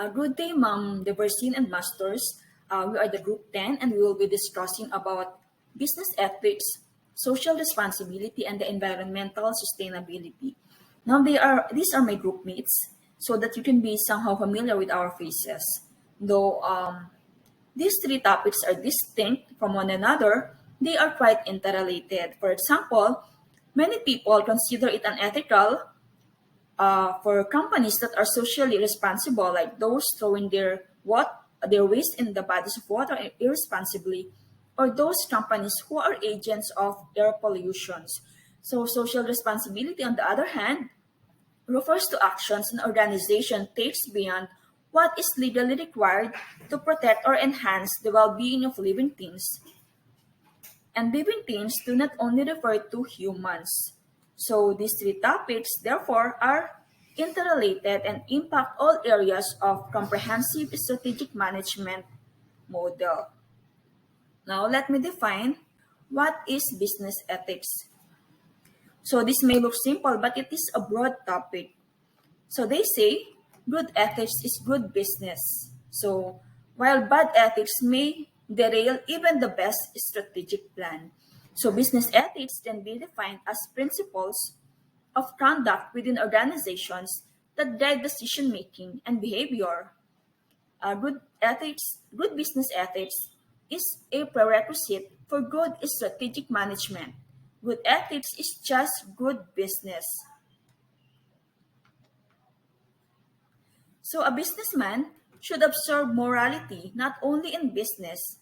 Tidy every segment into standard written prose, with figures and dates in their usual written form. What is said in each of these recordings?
Good day, Ma'am Deversine and Masters. We are the Group 10 and we will be discussing about business ethics, social responsibility, and the environmental sustainability. Now, these are my group mates so that you can be somehow familiar with our faces. Though these three topics are distinct from one another, they are quite interrelated. For example, many people consider it unethical for companies that are socially responsible, like those throwing their waste in the bodies of water irresponsibly, or those companies who are agents of air pollutions. So, social responsibility, on the other hand, refers to actions an organization takes beyond what is legally required to protect or enhance the well-being of living things, and living things do not only refer to humans. So these three topics, therefore, are interrelated and impact all areas of comprehensive strategic management model. Now, let me define what is business ethics. So this may look simple, but it is a broad topic. So they say good ethics is good business. So while bad ethics may derail even the best strategic plan. So business ethics can be defined as principles of conduct within organizations that guide decision making and behavior. Good business ethics is a prerequisite for good strategic management. Good ethics is just good business. So a businessman should observe morality not only in business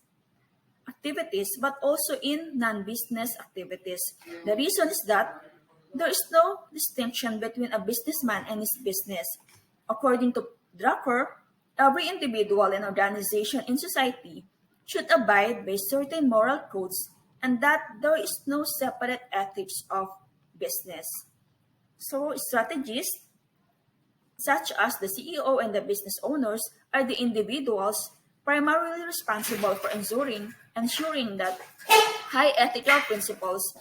activities but also in non-business activities. The reason is that there is no distinction between a businessman and his business. According to Drucker, every individual and organization in society should abide by certain moral codes and that there is no separate ethics of business. So strategists such as the CEO and the business owners, are the individuals primarily responsible for ensuring that high ethical principles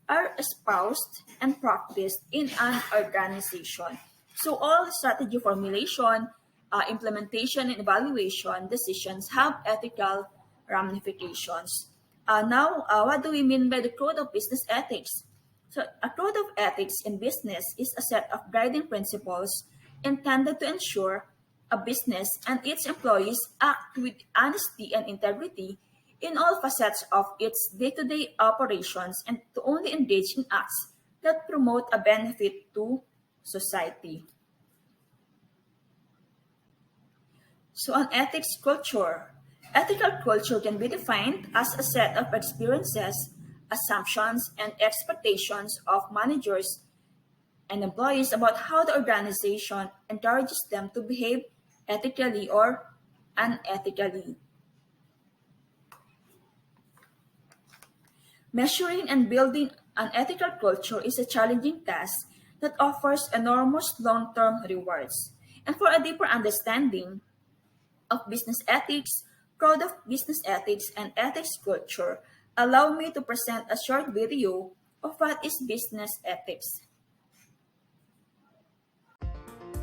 are espoused and practiced in an organization. So all strategy formulation, implementation, and evaluation decisions have ethical ramifications. What do we mean by the code of business ethics? So a code of ethics in business is a set of guiding principles intended to ensure a business and its employees act with honesty and integrity in all facets of its day-to-day operations and to only engage in acts that promote a benefit to society. So an ethics culture. Ethical culture can be defined as a set of experiences, assumptions, and expectations of managers and employees about how the organization encourages them to behave ethically or unethically. Measuring and building an ethical culture is a challenging task that offers enormous long-term rewards. And for a deeper understanding of business ethics, code of business ethics, and ethics culture, allow me to present a short video of what is business ethics.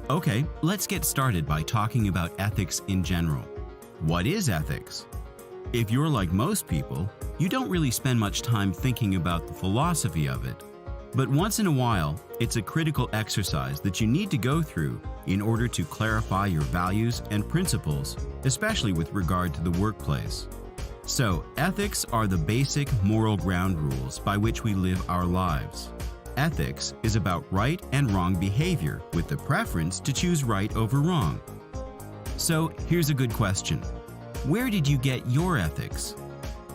Okay, let's get started by talking about ethics in general. What is ethics? If you're like most people, you don't really spend much time thinking about the philosophy of it. But once in a while, it's a critical exercise that you need to go through in order to clarify your values and principles, especially with regard to the workplace. So, ethics are the basic moral ground rules by which we live our lives. Ethics is about right and wrong behavior with the preference to choose right over wrong. So, here's a good question. Where did you get your ethics?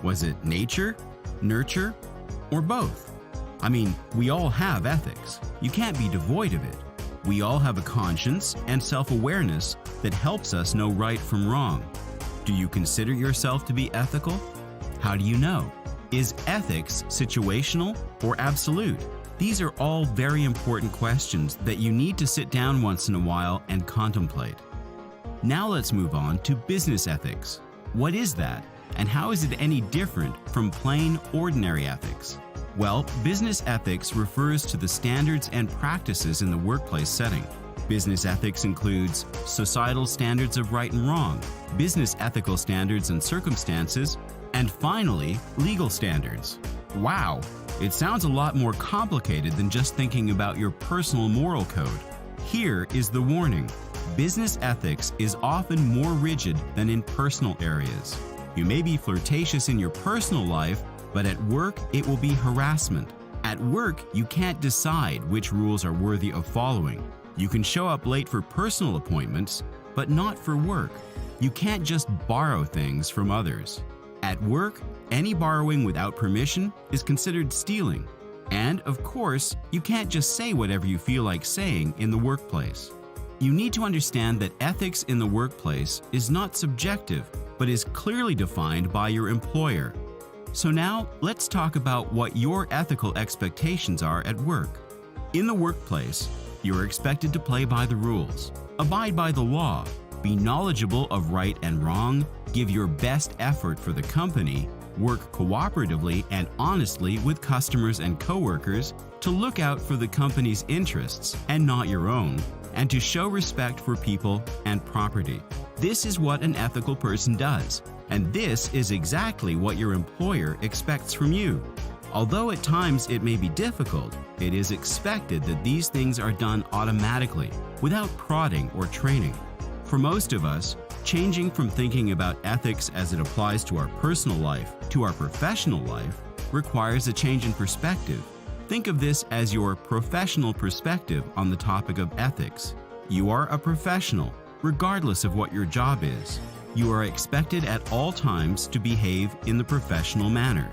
Was it nature, nurture, or both? I mean, we all have ethics. You can't be devoid of it. We all have a conscience and self-awareness that helps us know right from wrong. Do you consider yourself to be ethical? How do you know? Is ethics situational or absolute? These are all very important questions that you need to sit down once in a while and contemplate. Now let's move on to business ethics. What is that, and how is it any different from plain, ordinary ethics? Well, business ethics refers to the standards and practices in the workplace setting. Business ethics includes societal standards of right and wrong, business ethical standards and circumstances, and finally, legal standards. Wow, it sounds a lot more complicated than just thinking about your personal moral code. Here is the warning. Business ethics is often more rigid than in personal areas. You may be flirtatious in your personal life, but at work it will be harassment. At work, you can't decide which rules are worthy of following. You can show up late for personal appointments, but not for work. You can't just borrow things from others. At work, any borrowing without permission is considered stealing. And, of course, you can't just say whatever you feel like saying in the workplace. You need to understand that ethics in the workplace is not subjective, but is clearly defined by your employer. So now, let's talk about what your ethical expectations are at work. In the workplace, you are expected to play by the rules, abide by the law, be knowledgeable of right and wrong, give your best effort for the company, work cooperatively and honestly with customers and coworkers, to look out for the company's interests and not your own, and to show respect for people and property. This is what an ethical person does, and this is exactly what your employer expects from you. Although at times it may be difficult, it is expected that these things are done automatically, without prodding or training. For most of us, changing from thinking about ethics as it applies to our personal life to our professional life requires a change in perspective. Think of this as your professional perspective on the topic of ethics. You are a professional, regardless of what your job is. You are expected at all times to behave in the professional manner.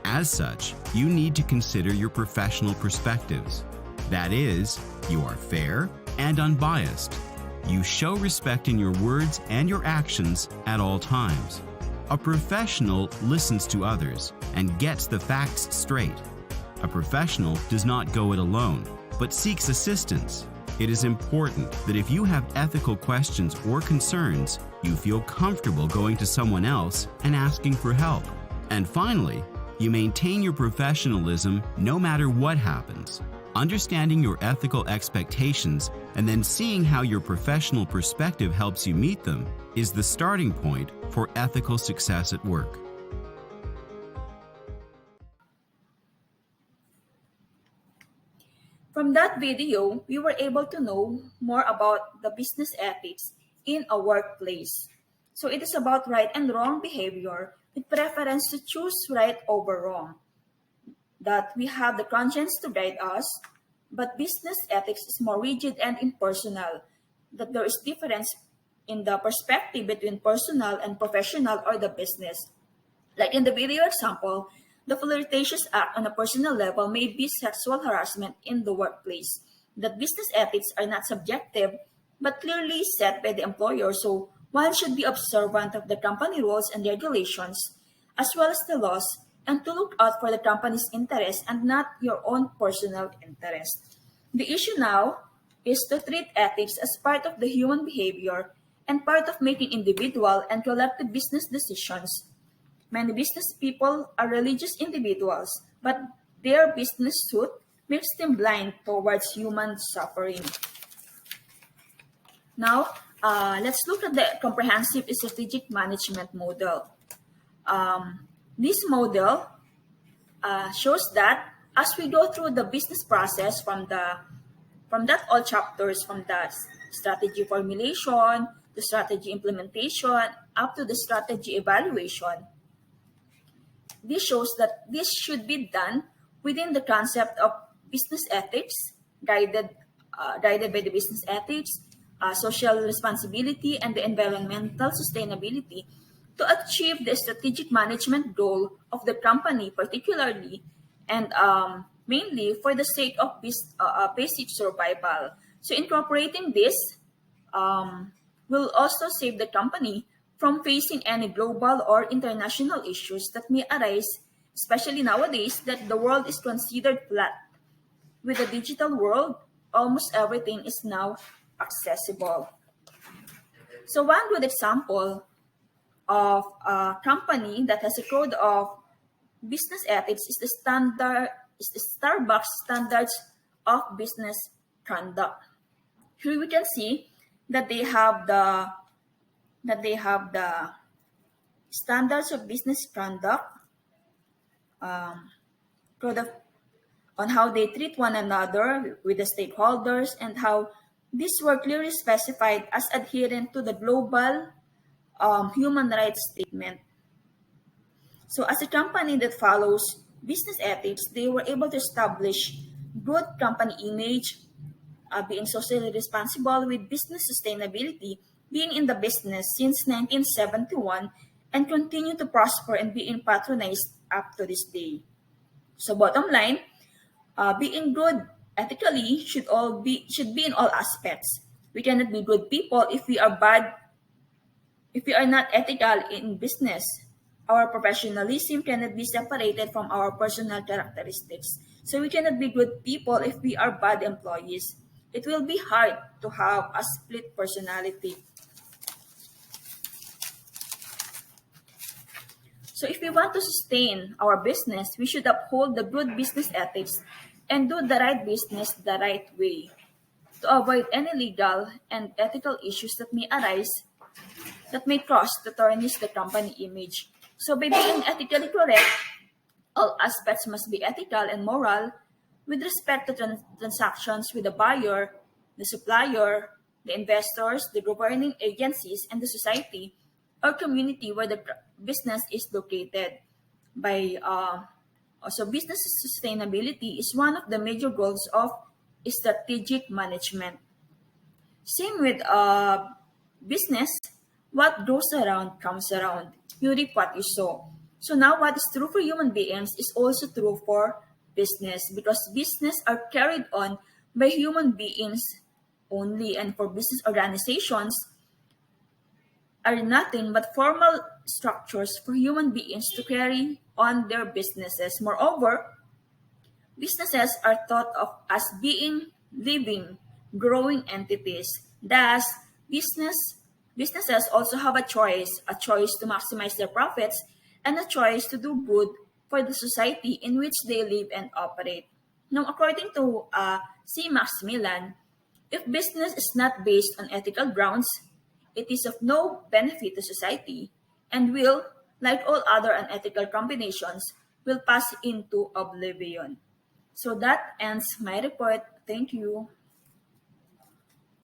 As such, you need to consider your professional perspectives. That is, you are fair and unbiased. You show respect in your words and your actions at all times. A professional listens to others and gets the facts straight. A professional does not go it alone, but seeks assistance. It is important that if you have ethical questions or concerns, you feel comfortable going to someone else and asking for help. And finally, you maintain your professionalism no matter what happens. Understanding your ethical expectations and then seeing how your professional perspective helps you meet them is the starting point for ethical success at work. From that video, we were able to know more about the business ethics in a workplace. So it is about right and wrong behavior with preference to choose right over wrong. That we have the conscience to guide us, but business ethics is more rigid and impersonal. That there is difference in the perspective between personal and professional or the business. Like in the video example, the flirtatious act on a personal level may be sexual harassment in the workplace. That business ethics are not subjective, but clearly set by the employer, so one should be observant of the company rules and regulations, as well as the laws, and to look out for the company's interest and not your own personal interest. The issue now is to treat ethics as part of the human behavior and part of making individual and collective business decisions. Many business people are religious individuals, but their business suit makes them blind towards human suffering. Now, let's look at the comprehensive strategic management model. This model shows that as we go through the business process from that all chapters, from the strategy formulation, the strategy implementation, up to the strategy evaluation, this shows that this should be done within the concept of business ethics, guided by the business ethics, social responsibility, and the environmental sustainability to achieve the strategic management goal of the company, particularly and mainly for the sake of basic survival. So incorporating this will also save the company from facing any global or international issues that may arise, especially nowadays that the world is considered flat. With the digital world, almost everything is now accessible. So one good example of a company that has a code of business ethics is the Starbucks Standards of Business Conduct. Here we can see that they have the standards of business conduct, um, product on how they treat one another with the stakeholders, and how these were clearly specified as adherent to the global human rights statement. So, as a company that follows business ethics, they were able to establish good company image, being socially responsible with business sustainability, being in the business since 1971, and continue to prosper and being patronized up to this day. So, bottom line, being good ethically should be in all aspects. We cannot be good people if we are not ethical in business. Our professionalism cannot be separated from our personal characteristics. So we cannot be good people if we are bad employees. It will be hard to have a split personality. So if we want to sustain our business, we should uphold the good business ethics and do the right business the right way to avoid any legal and ethical issues that may arise that may cause to tarnish the company image. So by being ethically correct, all aspects must be ethical and moral with respect to transactions with the buyer, the supplier, the investors, the governing agencies, and the society or community where the business is located. By Also, business sustainability is one of the major goals of strategic management. Same with business, what goes around comes around. You reap what you sow. So now what is true for human beings is also true for business because business are carried on by human beings only, and for business organizations are nothing but formal structures for human beings to carry on their businesses. Moreover, businesses are thought of as being living, growing entities. Thus, business businesses also have a choice to maximize their profits and a choice to do good for the society in which they live and operate. Now, according to C. Maximilian, if business is not based on ethical grounds, it is of no benefit to society and will, like all other unethical combinations, will pass into oblivion. So that ends my report. Thank you.